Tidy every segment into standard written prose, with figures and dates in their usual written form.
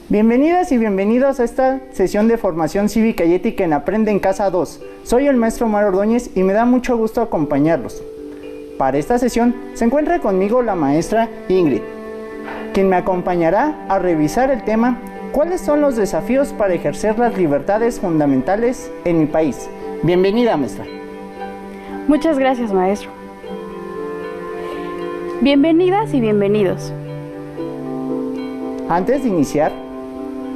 Bienvenidas y bienvenidos a esta sesión de formación cívica y ética en Aprende en Casa 2. Soy el maestro Omar Ordóñez y me da mucho gusto acompañarlos. Para esta sesión se encuentra conmigo la maestra Ingrid, quien me acompañará a revisar el tema ¿cuáles son los desafíos para ejercer las libertades fundamentales en mi país? Bienvenida, maestra. Muchas gracias, maestro. Bienvenidas y bienvenidos. Antes de iniciar,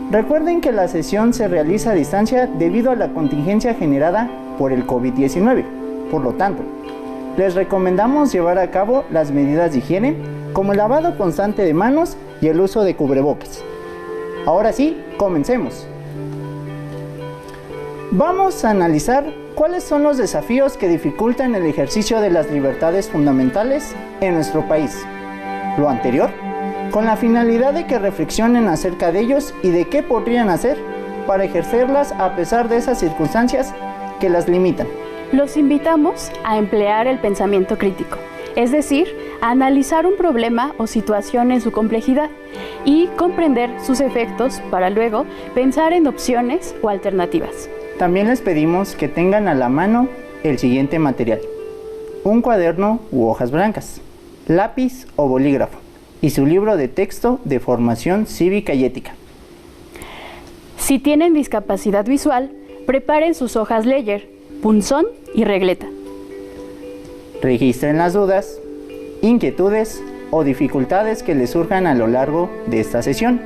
recuerden que la sesión se realiza a distancia debido a la contingencia generada por el COVID-19. Por lo tanto, les recomendamos llevar a cabo las medidas de higiene, como el lavado constante de manos y el uso de cubrebocas. Ahora sí, comencemos. Vamos a analizar cuáles son los desafíos que dificultan el ejercicio de las libertades fundamentales en nuestro país. Lo anterior, con la finalidad de que reflexionen acerca de ellos y de qué podrían hacer para ejercerlas a pesar de esas circunstancias que las limitan. Los invitamos a emplear el pensamiento crítico, es decir, a analizar un problema o situación en su complejidad y comprender sus efectos para luego pensar en opciones o alternativas. También les pedimos que tengan a la mano el siguiente material: un cuaderno u hojas blancas, lápiz o bolígrafo y su libro de texto de formación cívica y ética. Si tienen discapacidad visual, preparen sus hojas Ledger, punzón y regleta. Registren las dudas, inquietudes o dificultades que les surjan a lo largo de esta sesión.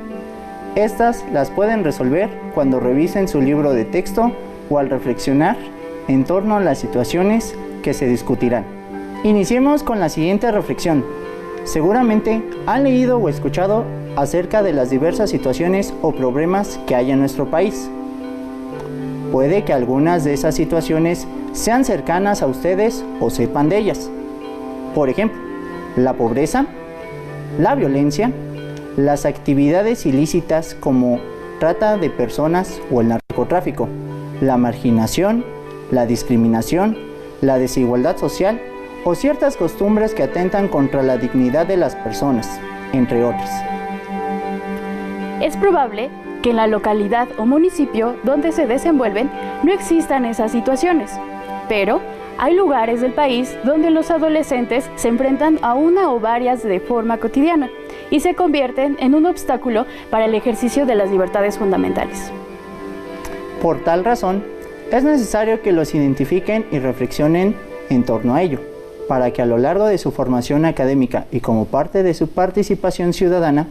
Estas las pueden resolver cuando revisen su libro de texto o al reflexionar en torno a las situaciones que se discutirán. Iniciemos con la siguiente reflexión. Seguramente han leído o escuchado acerca de las diversas situaciones o problemas que hay en nuestro país. Puede que algunas de esas situaciones sean cercanas a ustedes o sepan de ellas. Por ejemplo, la pobreza, la violencia, las actividades ilícitas como trata de personas o el narcotráfico, la marginación, la discriminación, la desigualdad social o ciertas costumbres que atentan contra la dignidad de las personas, entre otras. Es probable que en la localidad o municipio donde se desenvuelven no existan esas situaciones, pero hay lugares del país donde los adolescentes se enfrentan a una o varias de forma cotidiana y se convierten en un obstáculo para el ejercicio de las libertades fundamentales. Por tal razón, es necesario que los identifiquen y reflexionen en torno a ello, para que a lo largo de su formación académica y como parte de su participación ciudadana,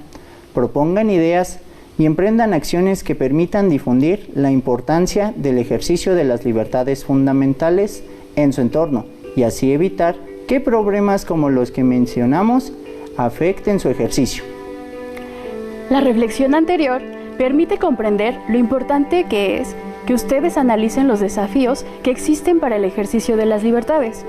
propongan ideas y emprendan acciones que permitan difundir la importancia del ejercicio de las libertades fundamentales en su entorno y así evitar que problemas como los que mencionamos afecten su ejercicio. La reflexión anterior permite comprender lo importante que es que ustedes analicen los desafíos que existen para el ejercicio de las libertades.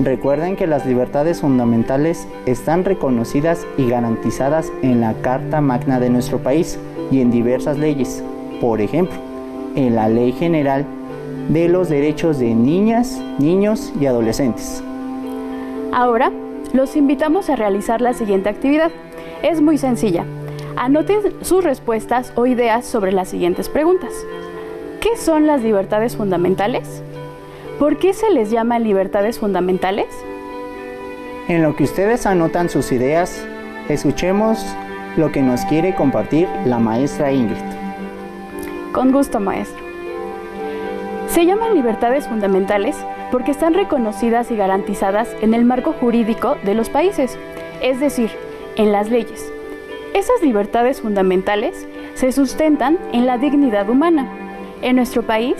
Recuerden que las libertades fundamentales están reconocidas y garantizadas en la Carta Magna de nuestro país y en diversas leyes. Por ejemplo, en la Ley General de los Derechos de Niñas, Niños y Adolescentes. Ahora, los invitamos a realizar la siguiente actividad. Es muy sencilla. Anoten sus respuestas o ideas sobre las siguientes preguntas. ¿Qué son las libertades fundamentales? ¿Por qué se les llama libertades fundamentales? En lo que ustedes anotan sus ideas, escuchemos lo que nos quiere compartir la maestra Ingrid. Con gusto, maestro. Se llaman libertades fundamentales porque están reconocidas y garantizadas en el marco jurídico de los países, es decir, en las leyes. Esas libertades fundamentales se sustentan en la dignidad humana. En nuestro país,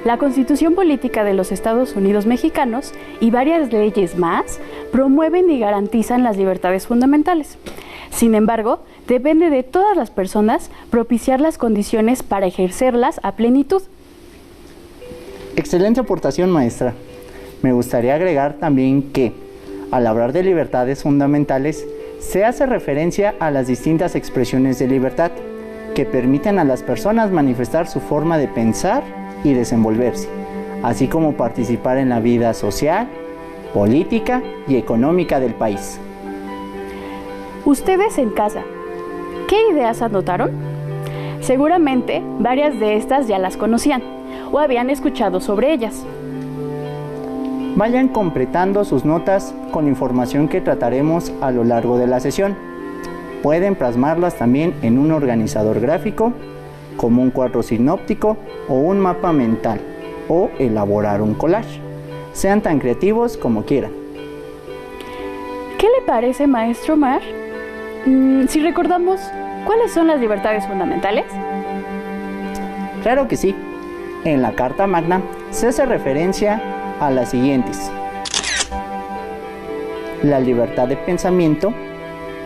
la Constitución Política de los Estados Unidos Mexicanos y varias leyes más promueven y garantizan las libertades fundamentales. Sin embargo, depende de todas las personas propiciar las condiciones para ejercerlas a plenitud. Excelente aportación, maestra. Me gustaría agregar también que, al hablar de libertades fundamentales, se hace referencia a las distintas expresiones de libertad que permiten a las personas manifestar su forma de pensar y desenvolverse, así como participar en la vida social, política y económica del país. Ustedes en casa, ¿qué ideas anotaron? Seguramente varias de estas ya las conocían o habían escuchado sobre ellas. Vayan completando sus notas con información que trataremos a lo largo de la sesión. Pueden plasmarlas también en un organizador gráfico, como un cuadro sinóptico o un mapa mental, o elaborar un collage. Sean tan creativos como quieran. ¿Qué le parece, maestro Mar? Si recordamos, ¿cuáles son las libertades fundamentales? Claro que sí. En la Carta Magna se hace referencia a las siguientes: la libertad de pensamiento,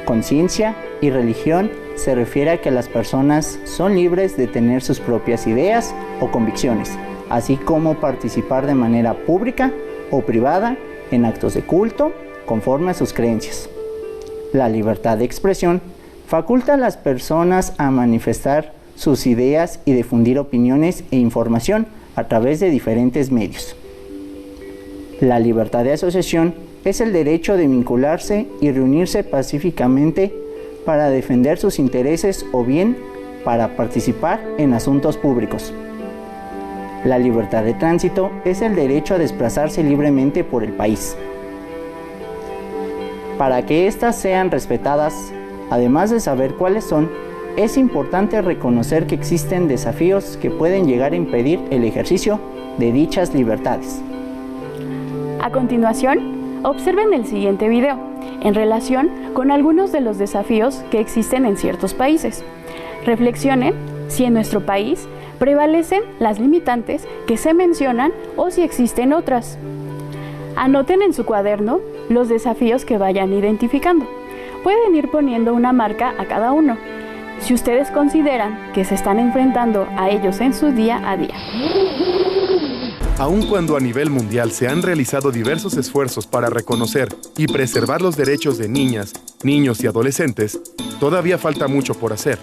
conciencia y religión se refiere a que las personas son libres de tener sus propias ideas o convicciones, así como participar de manera pública o privada en actos de culto conforme a sus creencias. La libertad de expresión faculta a las personas a manifestar sus ideas y difundir opiniones e información a través de diferentes medios. La libertad de asociación es el derecho de vincularse y reunirse pacíficamente para defender sus intereses o bien para participar en asuntos públicos. La libertad de tránsito es el derecho a desplazarse libremente por el país. Para que éstas sean respetadas, además de saber cuáles son, es importante reconocer que existen desafíos que pueden llegar a impedir el ejercicio de dichas libertades. A continuación, observen el siguiente video en relación con algunos de los desafíos que existen en ciertos países. Reflexionen si en nuestro país prevalecen las limitantes que se mencionan o si existen otras. Anoten en su cuaderno los desafíos que vayan identificando. Pueden ir poniendo una marca a cada uno, si ustedes consideran que se están enfrentando a ellos en su día a día. Aun cuando a nivel mundial se han realizado diversos esfuerzos para reconocer y preservar los derechos de niñas, niños y adolescentes, todavía falta mucho por hacer.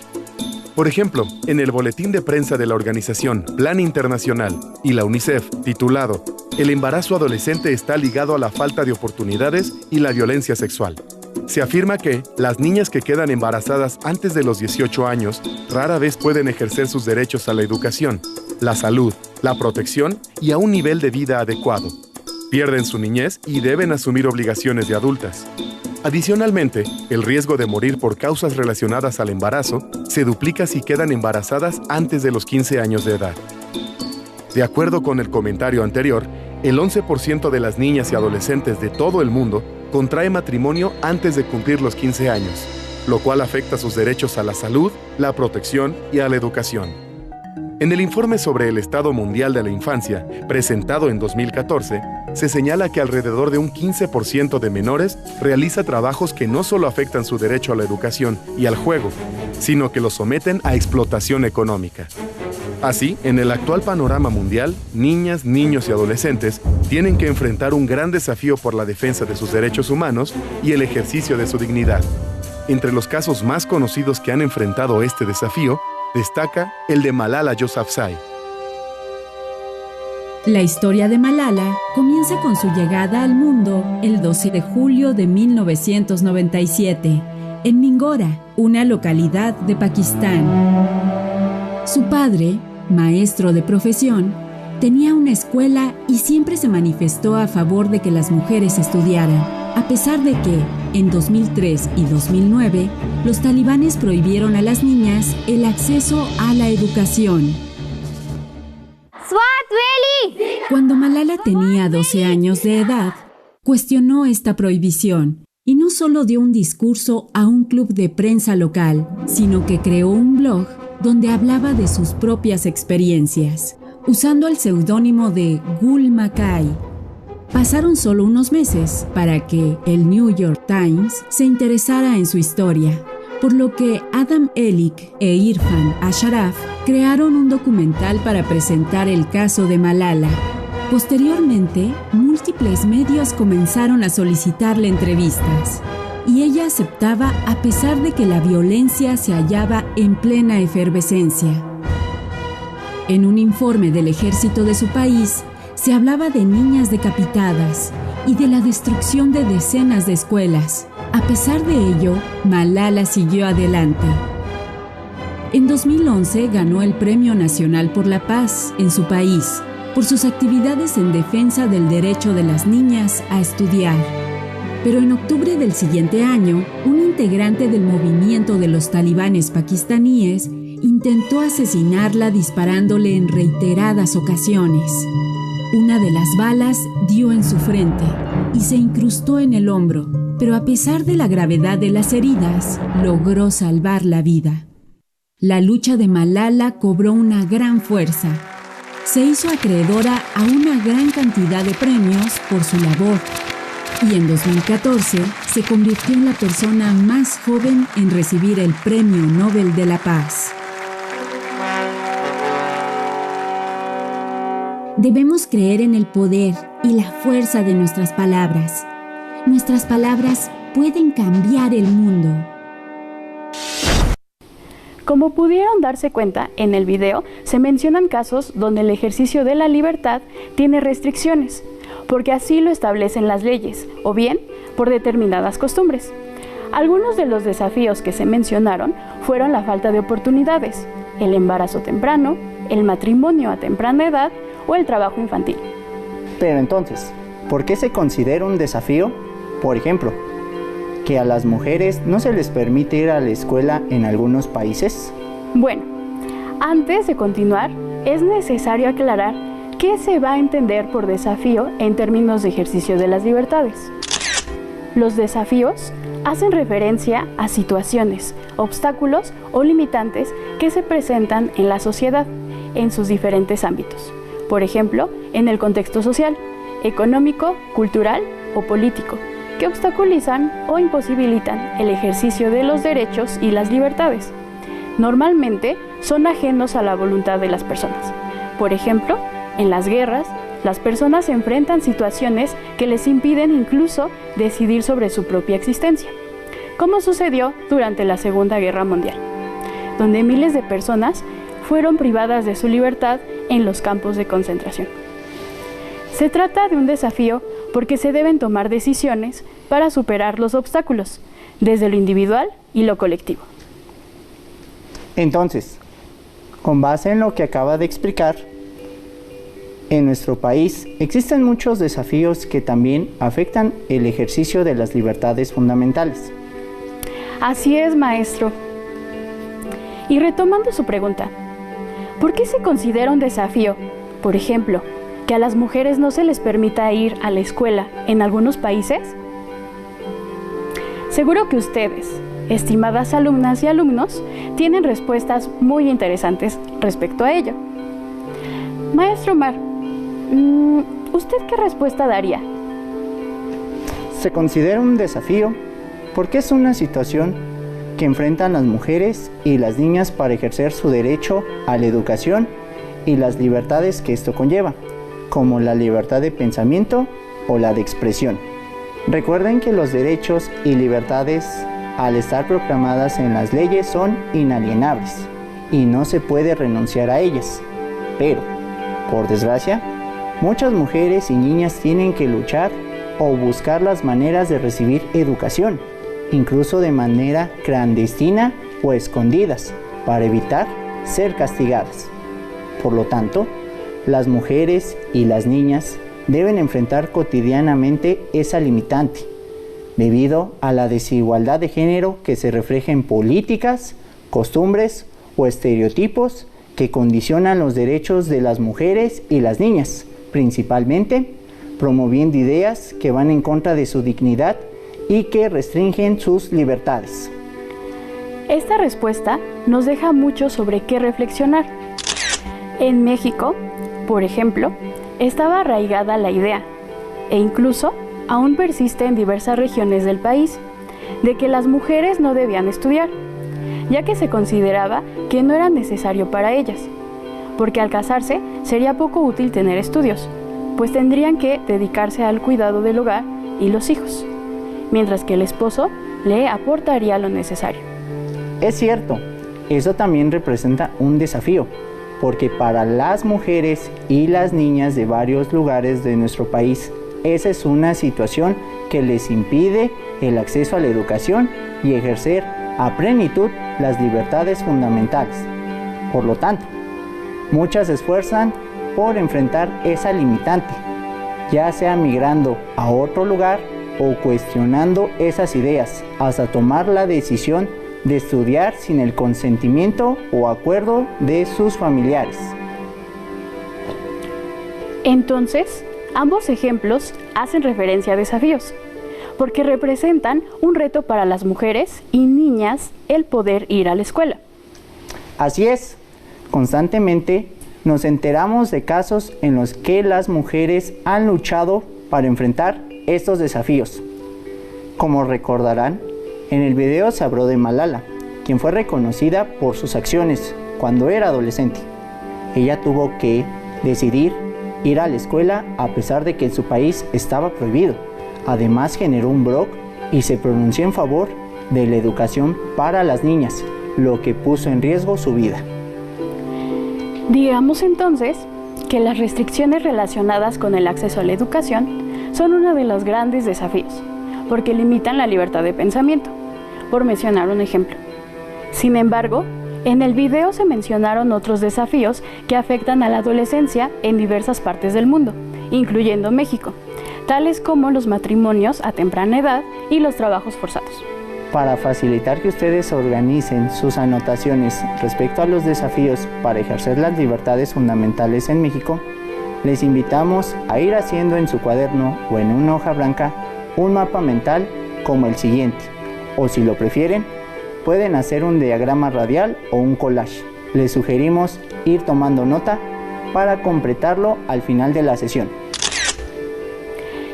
Por ejemplo, en el boletín de prensa de la organización Plan Internacional y la UNICEF, titulado "El embarazo adolescente está ligado a la falta de oportunidades y la violencia sexual", se afirma que las niñas que quedan embarazadas antes de los 18 años rara vez pueden ejercer sus derechos a la educación, la salud, la protección y a un nivel de vida adecuado. Pierden su niñez y deben asumir obligaciones de adultas. Adicionalmente, el riesgo de morir por causas relacionadas al embarazo se duplica si quedan embarazadas antes de los 15 años de edad. De acuerdo con el comentario anterior, el 11% de las niñas y adolescentes de todo el mundo contrae matrimonio antes de cumplir los 15 años, lo cual afecta sus derechos a la salud, la protección y a la educación. En el informe sobre el Estado Mundial de la Infancia, presentado en 2014, se señala que alrededor de un 15% de menores realiza trabajos que no solo afectan su derecho a la educación y al juego, sino que los someten a explotación económica. Así, en el actual panorama mundial, niñas, niños y adolescentes tienen que enfrentar un gran desafío por la defensa de sus derechos humanos y el ejercicio de su dignidad. Entre los casos más conocidos que han enfrentado este desafío, destaca el de Malala Yousafzai. La historia de Malala comienza con su llegada al mundo el 12 de julio de 1997, en Mingora, una localidad de Pakistán. Su padre, maestro de profesión, tenía una escuela y siempre se manifestó a favor de que las mujeres estudiaran, a pesar de que, en 2003 y 2009, los talibanes prohibieron a las niñas el acceso a la educación. Cuando Malala tenía 12 años de edad, cuestionó esta prohibición y no solo dio un discurso a un club de prensa local, sino que creó un blog donde hablaba de sus propias experiencias, usando el seudónimo de Gul Makai. Pasaron solo unos meses para que el New York Times se interesara en su historia, por lo que Adam Elik e Irfan Ashraf crearon un documental para presentar el caso de Malala. Posteriormente, múltiples medios comenzaron a solicitarle entrevistas, y ella aceptaba a pesar de que la violencia se hallaba en plena efervescencia. En un informe del ejército de su país, se hablaba de niñas decapitadas y de la destrucción de decenas de escuelas. A pesar de ello, Malala siguió adelante. En 2011 ganó el Premio Nacional por la Paz en su país por sus actividades en defensa del derecho de las niñas a estudiar. Pero en octubre del siguiente año, un integrante del movimiento de los talibanes pakistaníes intentó asesinarla disparándole en reiteradas ocasiones. Una de las balas dio en su frente y se incrustó en el hombro, pero a pesar de la gravedad de las heridas, logró salvar la vida. La lucha de Malala cobró una gran fuerza. Se hizo acreedora a una gran cantidad de premios por su labor y en 2014 se convirtió en la persona más joven en recibir el Premio Nobel de la Paz. Debemos creer en el poder y la fuerza de nuestras palabras. Nuestras palabras pueden cambiar el mundo. Como pudieron darse cuenta, en el video se mencionan casos donde el ejercicio de la libertad tiene restricciones, porque así lo establecen las leyes, o bien por determinadas costumbres. Algunos de los desafíos que se mencionaron fueron la falta de oportunidades, el embarazo temprano, el matrimonio a temprana edad o el trabajo infantil. Pero entonces, ¿por qué se considera un desafío? Por ejemplo, que a las mujeres no se les permite ir a la escuela en algunos países. Bueno, antes de continuar, es necesario aclarar qué se va a entender por desafío en términos de ejercicio de las libertades. Los desafíos hacen referencia a situaciones, obstáculos o limitantes que se presentan en la sociedad en sus diferentes ámbitos. Por ejemplo, en el contexto social, económico, cultural o político, que obstaculizan o imposibilitan el ejercicio de los derechos y las libertades. Normalmente son ajenos a la voluntad de las personas. Por ejemplo, en las guerras, las personas enfrentan situaciones que les impiden incluso decidir sobre su propia existencia, como sucedió durante la Segunda Guerra Mundial, donde miles de personas fueron privadas de su libertad en los campos de concentración. Se trata de un desafío porque se deben tomar decisiones para superar los obstáculos, desde lo individual y lo colectivo. Entonces, con base en lo que acaba de explicar, en nuestro país existen muchos desafíos que también afectan el ejercicio de las libertades fundamentales. Así es, maestro. Y retomando su pregunta, ¿por qué se considera un desafío, por ejemplo, que a las mujeres no se les permita ir a la escuela en algunos países? Seguro que ustedes, estimadas alumnas y alumnos, tienen respuestas muy interesantes respecto a ello. Maestro Omar, ¿usted qué respuesta daría? Se considera un desafío porque es una situación que enfrentan las mujeres y las niñas para ejercer su derecho a la educación y las libertades que esto conlleva, como la libertad de pensamiento o la de expresión. Recuerden que los derechos y libertades, al estar proclamadas en las leyes, son inalienables y no se puede renunciar a ellas. Pero, por desgracia, muchas mujeres y niñas tienen que luchar o buscar las maneras de recibir educación, incluso de manera clandestina o escondidas, para evitar ser castigadas. Por lo tanto, las mujeres y las niñas deben enfrentar cotidianamente esa limitante, debido a la desigualdad de género que se refleja en políticas, costumbres o estereotipos que condicionan los derechos de las mujeres y las niñas, principalmente promoviendo ideas que van en contra de su dignidad y que restringen sus libertades. Esta respuesta nos deja mucho sobre qué reflexionar. En México, por ejemplo, estaba arraigada la idea, e incluso aún persiste en diversas regiones del país, de que las mujeres no debían estudiar, ya que se consideraba que no era necesario para ellas, porque al casarse sería poco útil tener estudios, pues tendrían que dedicarse al cuidado del hogar y los hijos, mientras que el esposo le aportaría lo necesario. Es cierto, eso también representa un desafío, porque para las mujeres y las niñas de varios lugares de nuestro país, esa es una situación que les impide el acceso a la educación y ejercer a plenitud las libertades fundamentales. Por lo tanto, muchas se esfuerzan por enfrentar esa limitante, ya sea migrando a otro lugar o cuestionando esas ideas, hasta tomar la decisión de estudiar sin el consentimiento o acuerdo de sus familiares. Entonces, ambos ejemplos hacen referencia a desafíos, porque representan un reto para las mujeres y niñas el poder ir a la escuela. Así es, constantemente nos enteramos de casos en los que las mujeres han luchado para enfrentar estos desafíos. Como recordarán, en el video se habló de Malala, quien fue reconocida por sus acciones cuando era adolescente. Ella tuvo que decidir ir a la escuela a pesar de que en su país estaba prohibido. Además generó un blog y se pronunció en favor de la educación para las niñas, lo que puso en riesgo su vida. Digamos entonces que las restricciones relacionadas con el acceso a la educación son uno de los grandes desafíos, porque limitan la libertad de pensamiento, por mencionar un ejemplo. Sin embargo, en el video se mencionaron otros desafíos que afectan a la adolescencia en diversas partes del mundo, incluyendo México, tales como los matrimonios a temprana edad y los trabajos forzados. Para facilitar que ustedes organicen sus anotaciones respecto a los desafíos para ejercer las libertades fundamentales en México, les invitamos a ir haciendo en su cuaderno o en una hoja blanca un mapa mental como el siguiente, o si lo prefieren, pueden hacer un diagrama radial o un collage. Les sugerimos ir tomando nota para completarlo al final de la sesión.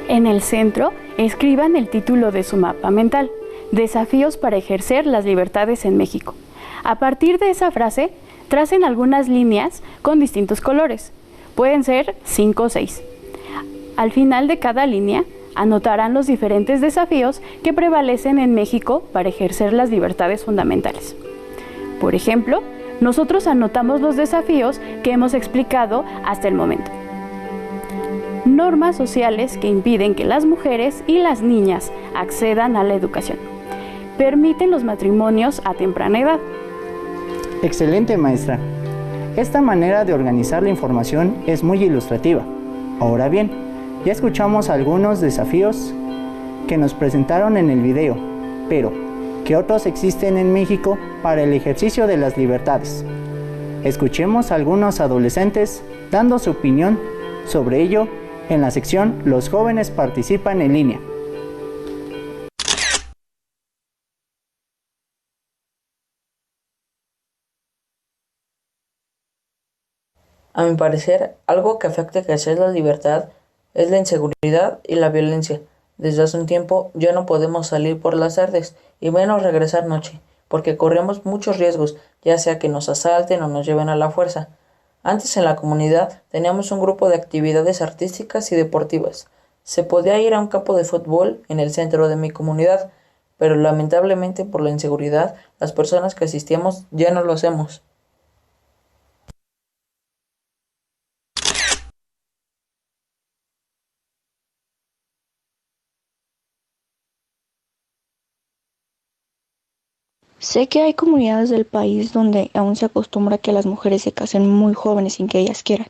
En el centro, escriban el título de su mapa mental: Desafíos para ejercer las libertades en México. A partir de esa frase, tracen algunas líneas con distintos colores. Pueden ser 5 o 6. Al final de cada línea, anotarán los diferentes desafíos que prevalecen en México para ejercer las libertades fundamentales. Por ejemplo, nosotros anotamos los desafíos que hemos explicado hasta el momento. Normas sociales que impiden que las mujeres y las niñas accedan a la educación. Permiten los matrimonios a temprana edad. Excelente, maestra. Esta manera de organizar la información es muy ilustrativa. Ahora bien, ya escuchamos algunos desafíos que nos presentaron en el video, pero ¿qué otros existen en México para el ejercicio de las libertades? Escuchemos a algunos adolescentes dando su opinión sobre ello en la sección Los jóvenes participan en línea. A mi parecer, algo que afecta a ejercer la libertad es la inseguridad y la violencia. Desde hace un tiempo ya no podemos salir por las tardes y menos regresar noche, porque corremos muchos riesgos, ya sea que nos asalten o nos lleven a la fuerza. Antes en la comunidad teníamos un grupo de actividades artísticas y deportivas. Se podía ir a un campo de fútbol en el centro de mi comunidad, pero lamentablemente por la inseguridad, las personas que asistíamos ya no lo hacemos. Sé que hay comunidades del país donde aún se acostumbra que las mujeres se casen muy jóvenes sin que ellas quieran.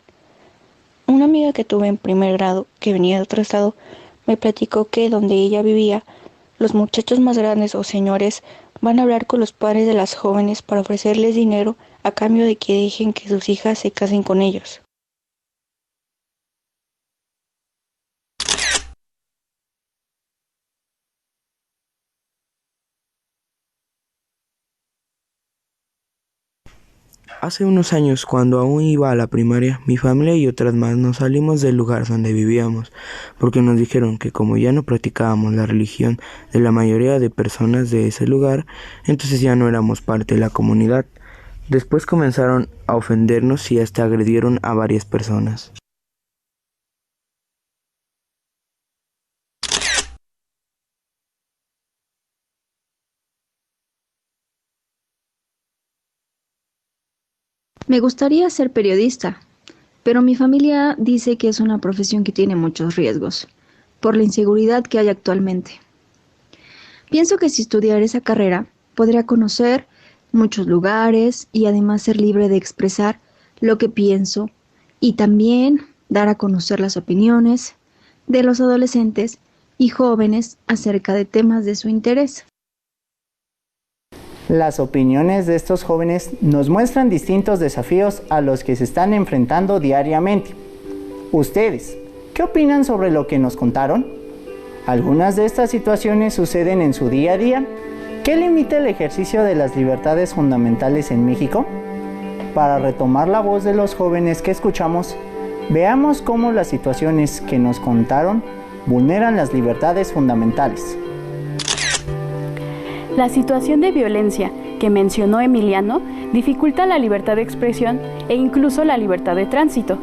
Una amiga que tuve en primer grado, que venía de otro estado, me platicó que donde ella vivía, los muchachos más grandes o señores van a hablar con los padres de las jóvenes para ofrecerles dinero a cambio de que dejen que sus hijas se casen con ellos. Hace unos años, cuando aún iba a la primaria, mi familia y otras más nos salimos del lugar donde vivíamos, porque nos dijeron que como ya no practicábamos la religión de la mayoría de personas de ese lugar, entonces ya no éramos parte de la comunidad. Después comenzaron a ofendernos y hasta agredieron a varias personas. Me gustaría ser periodista, pero mi familia dice que es una profesión que tiene muchos riesgos, por la inseguridad que hay actualmente. Pienso que si estudiara esa carrera, podría conocer muchos lugares y además ser libre de expresar lo que pienso y también dar a conocer las opiniones de los adolescentes y jóvenes acerca de temas de su interés. Las opiniones de estos jóvenes nos muestran distintos desafíos a los que se están enfrentando diariamente. ¿Ustedes qué opinan sobre lo que nos contaron? Algunas de estas situaciones suceden en su día a día. ¿Qué limita el ejercicio de las libertades fundamentales en México? Para retomar la voz de los jóvenes que escuchamos, veamos cómo las situaciones que nos contaron vulneran las libertades fundamentales. La situación de violencia que mencionó Emiliano dificulta la libertad de expresión e incluso la libertad de tránsito.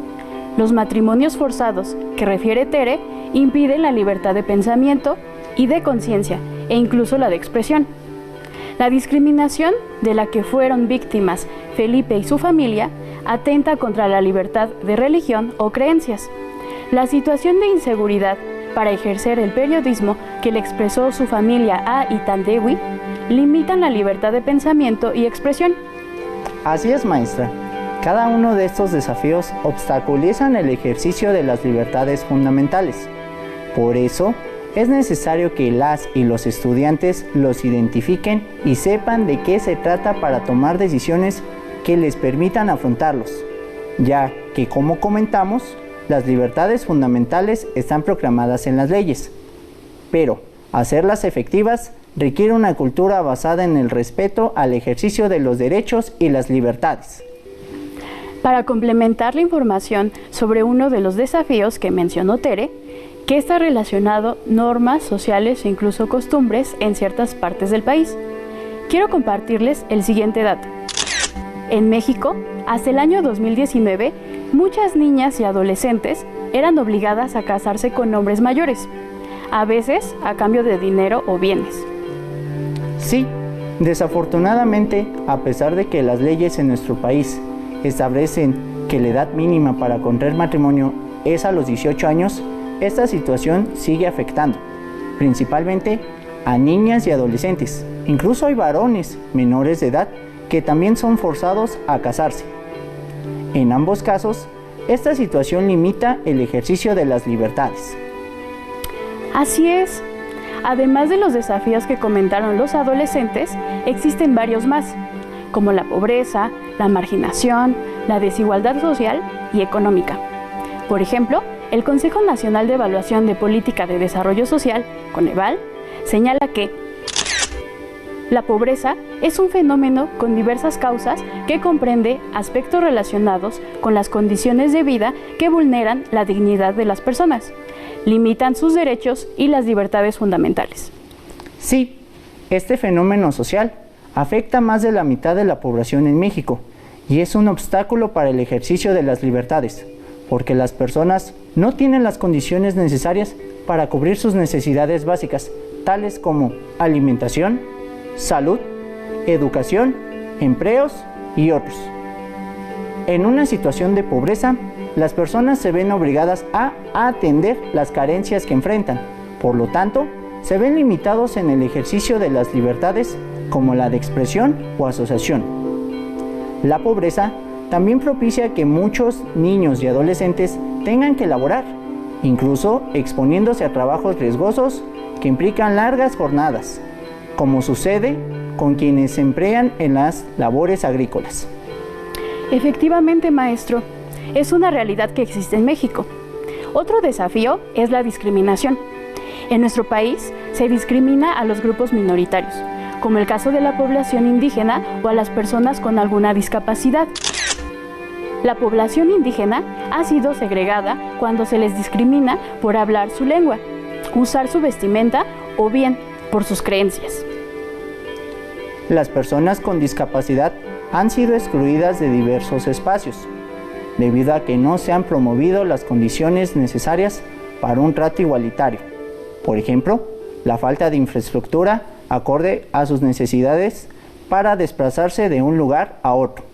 Los matrimonios forzados, que refiere Tere, impiden la libertad de pensamiento y de conciencia e incluso la de expresión. La discriminación de la que fueron víctimas Felipe y su familia atenta contra la libertad de religión o creencias. La situación de inseguridad para ejercer el periodismo que le expresó su familia a Itandewi limitan la libertad de pensamiento y expresión. Así es, maestra. Cada uno de estos desafíos obstaculizan el ejercicio de las libertades fundamentales. Por eso, es necesario que las y los estudiantes los identifiquen y sepan de qué se trata para tomar decisiones que les permitan afrontarlos, ya que, como comentamos, las libertades fundamentales están proclamadas en las leyes, pero hacerlas efectivas requiere una cultura basada en el respeto al ejercicio de los derechos y las libertades. Para complementar la información sobre uno de los desafíos que mencionó Tere, que está relacionado normas sociales e incluso costumbres en ciertas partes del país, quiero compartirles el siguiente dato. En México, hasta el año 2019, muchas niñas y adolescentes eran obligadas a casarse con hombres mayores, a veces a cambio de dinero o bienes. Sí, desafortunadamente, a pesar de que las leyes en nuestro país establecen que la edad mínima para contraer matrimonio es a los 18 años, esta situación sigue afectando, principalmente a niñas y adolescentes. Incluso hay varones menores de edad que también son forzados a casarse. En ambos casos, esta situación limita el ejercicio de las libertades. Así es. Además de los desafíos que comentaron los adolescentes, existen varios más, como la pobreza, la marginación, la desigualdad social y económica. Por ejemplo, el Consejo Nacional de Evaluación de Política de Desarrollo Social, Coneval, señala que la pobreza es un fenómeno con diversas causas que comprende aspectos relacionados con las condiciones de vida que vulneran la dignidad de las personas, limitan sus derechos y las libertades fundamentales. Sí, este fenómeno social afecta a más de la mitad de la población en México y es un obstáculo para el ejercicio de las libertades, porque las personas no tienen las condiciones necesarias para cubrir sus necesidades básicas, tales como alimentación, salud, educación, empleos y otros. En una situación de pobreza, las personas se ven obligadas a atender las carencias que enfrentan. Por lo tanto, se ven limitados en el ejercicio de las libertades como la de expresión o asociación. La pobreza también propicia que muchos niños y adolescentes tengan que laborar, incluso exponiéndose a trabajos riesgosos que implican largas jornadas, como sucede con quienes se emplean en las labores agrícolas. Efectivamente, maestro, es una realidad que existe en México. Otro desafío es la discriminación. En nuestro país se discrimina a los grupos minoritarios, como el caso de la población indígena o a las personas con alguna discapacidad. La población indígena ha sido segregada cuando se les discrimina por hablar su lengua, usar su vestimenta o bien por sus creencias. Las personas con discapacidad han sido excluidas de diversos espacios, debido a que no se han promovido las condiciones necesarias para un trato igualitario. Por ejemplo, la falta de infraestructura acorde a sus necesidades para desplazarse de un lugar a otro.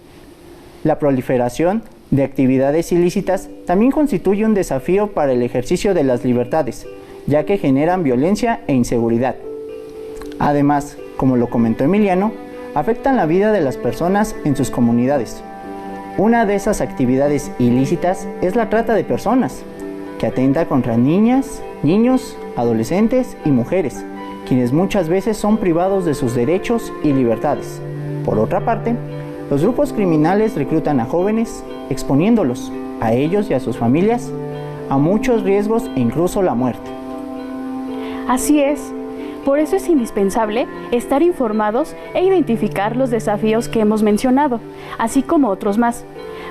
La proliferación de actividades ilícitas también constituye un desafío para el ejercicio de las libertades, ya que generan violencia e inseguridad. Además, como lo comentó Emiliano, afectan la vida de las personas en sus comunidades. Una de esas actividades ilícitas es la trata de personas, que atenta contra niñas, niños, adolescentes y mujeres, quienes muchas veces son privados de sus derechos y libertades. Por otra parte, los grupos criminales reclutan a jóvenes, exponiéndolos, a ellos y a sus familias, a muchos riesgos e incluso la muerte. Así es. Por eso es indispensable estar informados e identificar los desafíos que hemos mencionado, así como otros más,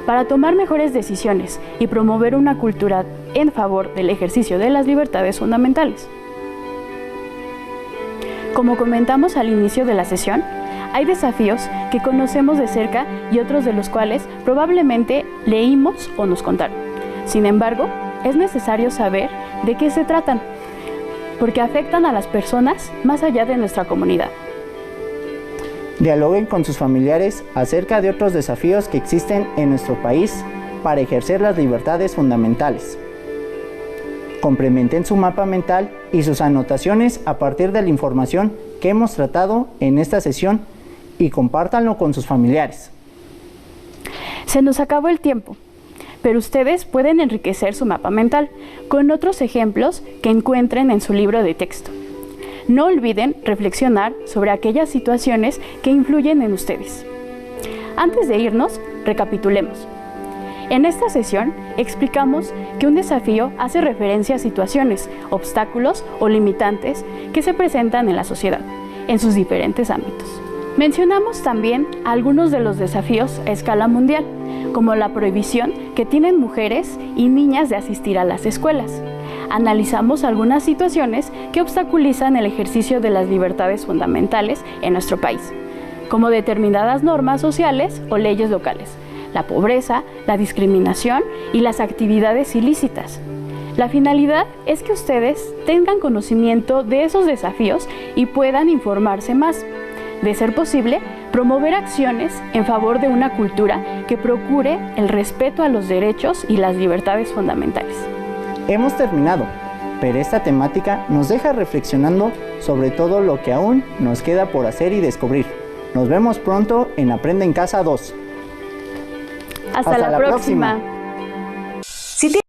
para tomar mejores decisiones y promover una cultura en favor del ejercicio de las libertades fundamentales. Como comentamos al inicio de la sesión, hay desafíos que conocemos de cerca y otros de los cuales probablemente leímos o nos contaron. Sin embargo, es necesario saber de qué se tratan, porque afectan a las personas más allá de nuestra comunidad. Dialoguen con sus familiares acerca de otros desafíos que existen en nuestro país para ejercer las libertades fundamentales. Complementen su mapa mental y sus anotaciones a partir de la información que hemos tratado en esta sesión y compártanlo con sus familiares. Se nos acabó el tiempo, pero ustedes pueden enriquecer su mapa mental con otros ejemplos que encuentren en su libro de texto. No olviden reflexionar sobre aquellas situaciones que influyen en ustedes. Antes de irnos, recapitulemos. En esta sesión explicamos que un desafío hace referencia a situaciones, obstáculos o limitantes que se presentan en la sociedad, en sus diferentes ámbitos. Mencionamos también algunos de los desafíos a escala mundial, como la prohibición que tienen mujeres y niñas de asistir a las escuelas. Analizamos algunas situaciones que obstaculizan el ejercicio de las libertades fundamentales en nuestro país, como determinadas normas sociales o leyes locales, la pobreza, la discriminación y las actividades ilícitas. La finalidad es que ustedes tengan conocimiento de esos desafíos y puedan informarse más. De ser posible, promover acciones en favor de una cultura que procure el respeto a los derechos y las libertades fundamentales. Hemos terminado, pero esta temática nos deja reflexionando sobre todo lo que aún nos queda por hacer y descubrir. Nos vemos pronto en Aprende en Casa 2. Hasta la próxima.